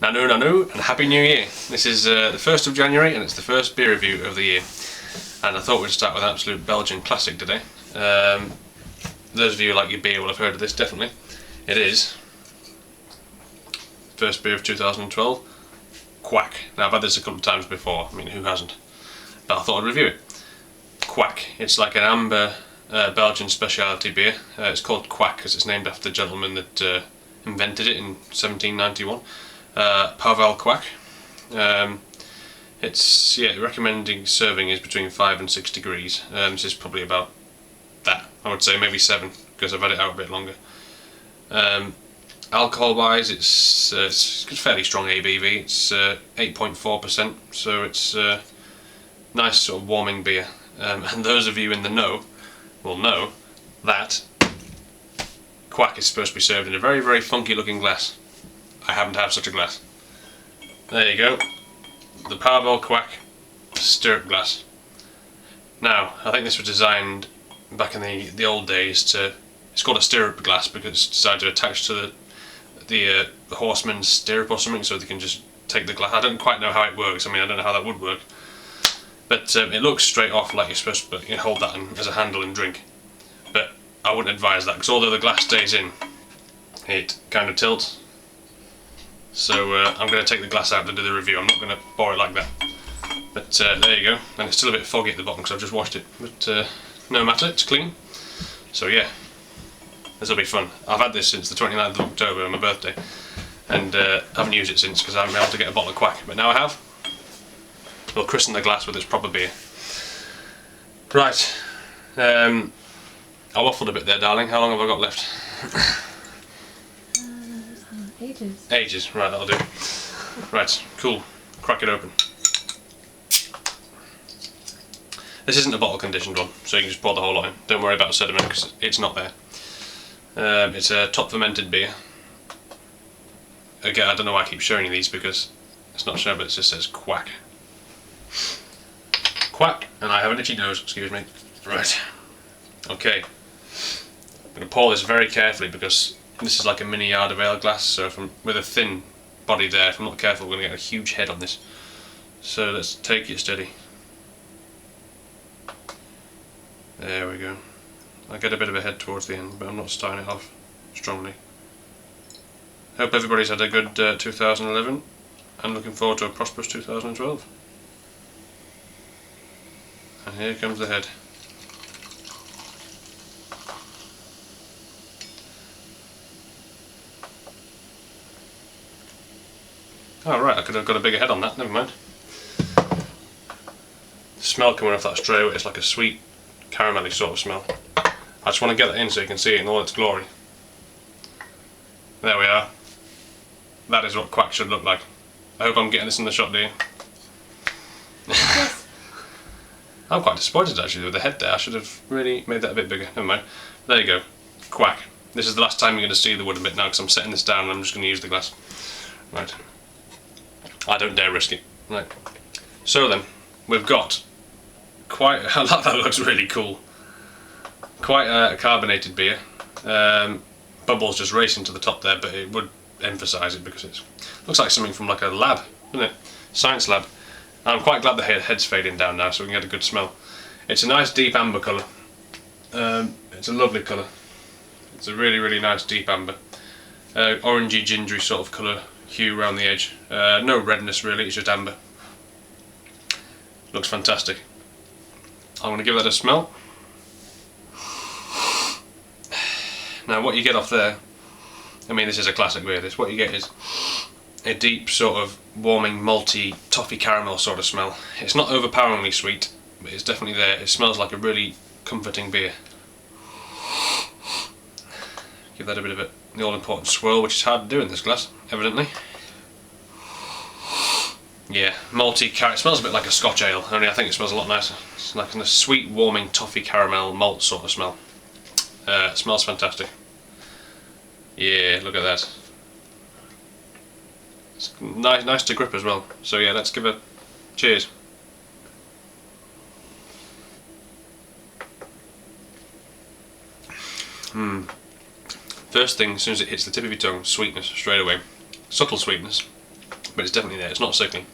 Nanu, and Happy New Year. This is the 1st of January and it's the first beer review of the year. And I thought we'd start with an absolute Belgian classic today. Those of you who like your beer will have heard of this, definitely. It is first beer of 2012, Kwak. Now I've had this a couple of times before, I mean who hasn't? But I thought I'd review it. Kwak, it's like an amber Belgian speciality beer. It's called Kwak because it's named after the gentleman that invented it in 1791. Pavel Kwak. It's recommending serving is between 5 and 6 degrees. This is probably about that. I would say maybe 7 because I've had it out a bit longer. Alcohol wise, it's fairly strong ABV. It's 8.4%, so it's nice sort of warming beer. And those of you in the know will know that Kwak is supposed to be served in a very, very funky looking glass. I happen to have such a glass. There you go. The Pavel Kwak stirrup glass. Now, I think this was designed back in the old days to... It's called a stirrup glass because it's designed to attach to the horseman's stirrup or something, so they can just take the glass. I don't quite know how it works. I mean, I don't know how that would work. But it looks straight off like you're supposed to hold that as a handle and drink. But I wouldn't advise that because although the glass stays in, it kind of tilts. So I'm going to take the glass out to do the review. I'm not going to pour it like that. But there you go. And it's still a bit foggy at the bottom because I've just washed it. But no matter, it's clean. So yeah, this will be fun. I've had this since the 29th of October on my birthday. And I haven't used it since because I haven't been able to get a bottle of Kwak. But now I have. We'll christen the glass with its proper beer. Right. I waffled a bit there, darling. How long have I got left? Ages. Ages, right, that'll do. Right, cool. Crack it open. This isn't a bottle conditioned one, so you can just pour the whole lot in. Don't worry about sediment because it's not there. It's a top fermented beer. Again, I don't know why I keep showing you these because it's not shown, but it just says Kwak. Kwak, and I have an itchy nose, excuse me. Right. Okay. I'm going to pour this very carefully because this is like a mini yard of ale glass, so with a thin body there, if I'm not careful, we're going to get a huge head on this. So let's take it steady. There we go. I get a bit of a head towards the end, but I'm not starting it off strongly. Hope everybody's had a good 2011 and looking forward to a prosperous 2012. And here comes the head. Oh right, I could have got a bigger head on that, never mind. The smell coming off that straight away, it's like a sweet, caramelly sort of smell. I just want to get that in so you can see it in all its glory. There we are. That is what Kwak should look like. I hope I'm getting this in the shot, do you? Yes. I'm quite disappointed actually with the head there. I should have really made that a bit bigger. Never mind. There you go. Kwak. This is the last time you're going to see the wooden bit now because I'm setting this down and I'm just going to use the glass. Right. I don't dare risk it. Right. So then, we've got quite... that looks really cool. Quite a carbonated beer. Bubbles just racing to the top there, but it would emphasise it because it looks like something from like a lab, doesn't it? Science lab. I'm quite glad the head's fading down now so we can get a good smell. It's a nice deep amber colour. It's a lovely colour. It's a really, really nice deep amber. Orangey, gingery sort of colour hue around the edge. No redness really, it's just amber. Looks fantastic. I'm going to give that a smell. Now what you get off there, I mean this is a classic beer, what you get is a deep sort of warming malty toffee caramel sort of smell. It's not overpoweringly sweet, but it's definitely there. It smells like a really comforting beer. Give that a bit of the all-important swirl, which is hard to do in this glass, evidently. Yeah, malty it smells a bit like a Scotch ale, only I think it smells a lot nicer. It's like a sweet, warming toffee caramel malt sort of smell. It smells fantastic. Yeah, look at that. It's nice to grip as well. So yeah, let's give a cheers. First thing, as soon as it hits the tip of your tongue, sweetness straight away. Subtle sweetness. but it's definitely there. It's not sickly.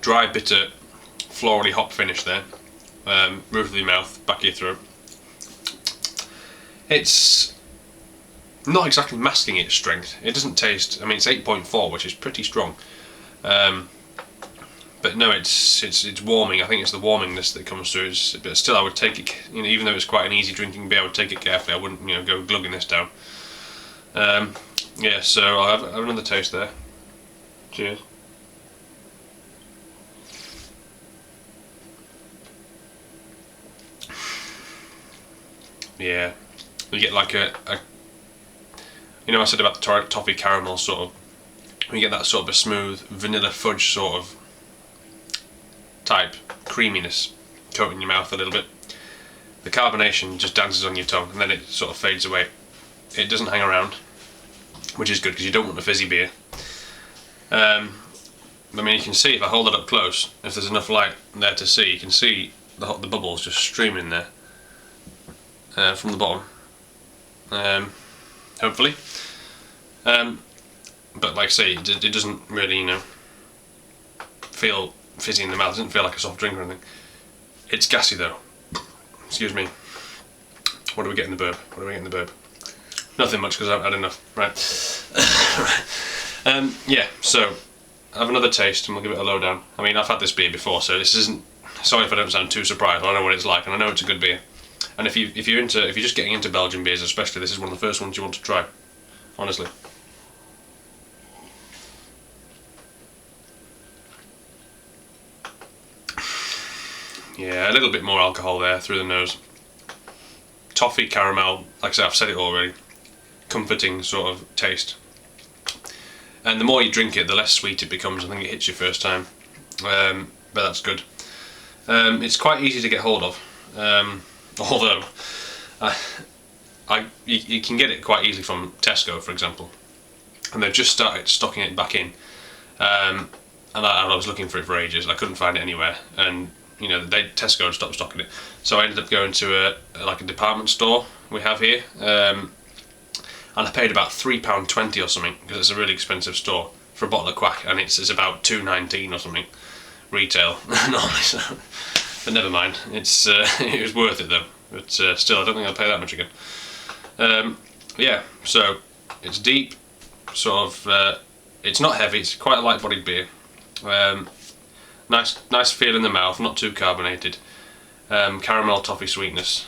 Dry, bitter, florally hop finish there. Roof of your mouth, back of your throat. It's not exactly masking its strength. It doesn't taste. I mean, it's 8.4, which is pretty strong. But no, it's warming. I think it's the warmingness that comes through. But still, I would take it. You know, even though it's quite an easy drinking beer, I would take it carefully. I wouldn't, go glugging this down. Yeah. So I'll have another taste there. Cheers. Yeah, you get like a I said about the toffee caramel sort of. You get that sort of a smooth vanilla fudge sort of type creaminess coating your mouth a little bit. The carbonation just dances on your tongue and then it sort of fades away. It doesn't hang around, which is good because you don't want a fizzy beer. I mean, you can see if I hold it up close, if there's enough light there to see, you can see the bubbles just streaming in there. From the bottom, hopefully. But like I say, it doesn't really, feel fizzy in the mouth. It doesn't feel like a soft drink or anything. It's gassy though. Excuse me. What do we get in the burb? Nothing much because I haven't had enough. Right. Yeah. So I have another taste and we'll give it a lowdown. I mean, I've had this beer before, so this isn't. Sorry if I don't sound too surprised. I know what it's like, and I know it's a good beer. And if you're just getting into Belgian beers, especially, this is one of the first ones you want to try. Honestly. Yeah, a little bit more alcohol there through the nose. Toffee, caramel, like I said, I've said it already. Comforting sort of taste. And the more you drink it, the less sweet it becomes. I think it hits you first time. But that's good. It's quite easy to get hold of. Although, you can get it quite easily from Tesco, for example. And they've just started stocking it back in. And I was looking for it for ages. I couldn't find it anywhere. And Tesco had stopped stocking it, so I ended up going to a department store we have here, and I paid about £3.20 or something because it's a really expensive store for a bottle of Kwak, and it's about £2.19 or something retail normally. So, but never mind. It was worth it though. But still, I don't think I'll pay that much again. Yeah. So it's deep, sort of. It's not heavy. It's quite a light-bodied beer. Nice feel in the mouth, not too carbonated. Caramel toffee sweetness,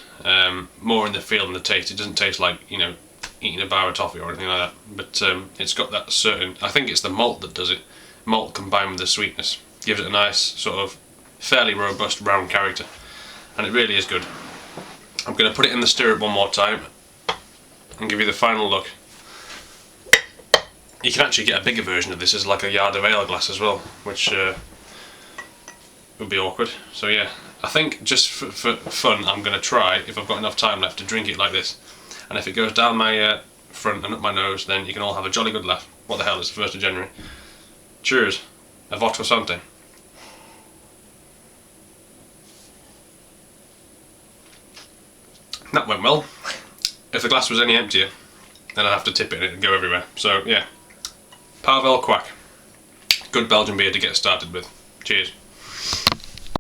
more in the feel than the taste. It doesn't taste like eating a bar of toffee or anything like that. But it's got that certain. I think it's the malt that does it. Malt combined with the sweetness gives it a nice sort of fairly robust round character, and it really is good. I'm going to put it in the stirrup one more time and give you the final look. You can actually get a bigger version of this as like a yard of ale glass as well, which would be awkward. So yeah, I think just for fun, I'm going to try, if I've got enough time left, to drink it like this. And if it goes down my front and up my nose, then you can all have a jolly good laugh. What the hell, it's the 1st of January. Cheers. A vodka something. That went well. If the glass was any emptier, then I'd have to tip it in it and go everywhere. So yeah, Pavel Kwak. Good Belgian beer to get started with. Cheers.